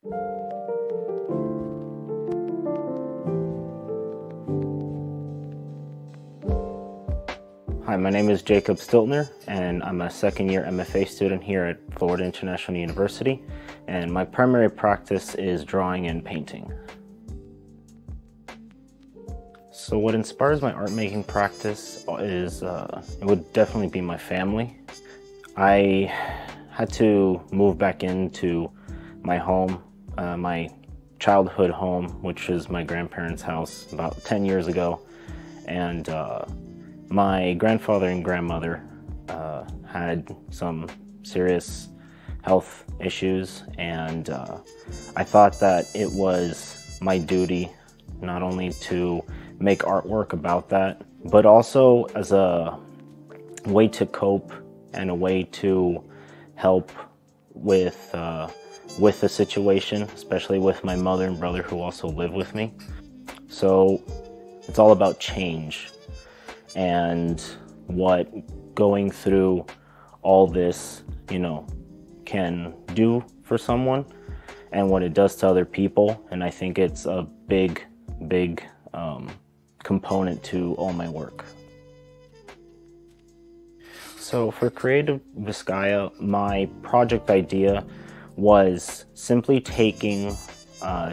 Hi, my name is Jacob Stiltner, and I'm a second-year MFA student here at Florida International University, and my primary practice is drawing and painting. So what inspires my art-making practice is, it would definitely be my family. I had to move back into my home, my childhood home, which is my grandparents' house, about 10 years ago, and my grandfather and grandmother had some serious health issues, and I thought that it was my duty not only to make artwork about that, but also as a way to cope and a way to help with the situation, especially with my mother and brother who also live with me. So it's all about change and what going through all this, can do for someone and what it does to other people. And I think it's a big component to all my work. So for Creative Vizcaya, my project idea was simply taking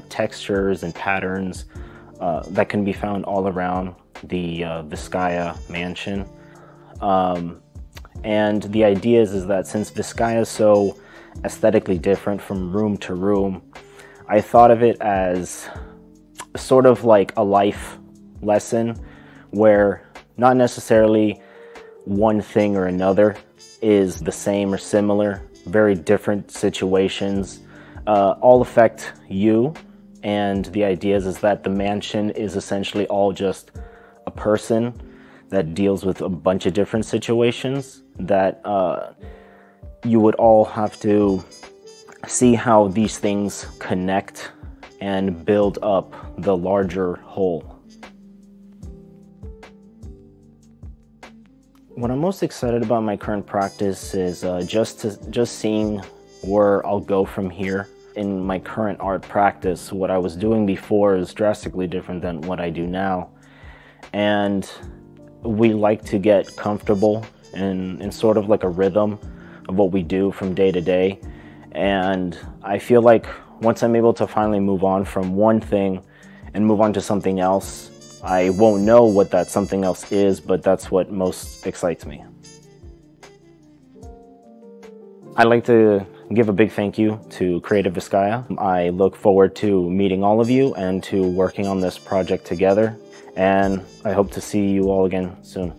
textures and patterns that can be found all around the Vizcaya mansion. And the idea is that since Vizcaya is so aesthetically different from room to room, I thought of it as sort of like a life lesson where not necessarily one thing or another is the same or similar. Very different situations all affect you, and the idea is that the mansion is essentially all just a person that deals with a bunch of different situations that you would all have to see how these things connect and build up the larger whole. What I'm most excited about in my current practice is just seeing where I'll go from here. In my current art practice, what I was doing before is drastically different than what I do now. And we like to get comfortable in sort of like a rhythm of what we do from day to day. And I feel like once I'm able to finally move on from one thing and move on to something else, I won't know what that something else is, but that's what most excites me. I'd like to give a big thank you to Creative Vizcaya. I look forward to meeting all of you and to working on this project together, and I hope to see you all again soon.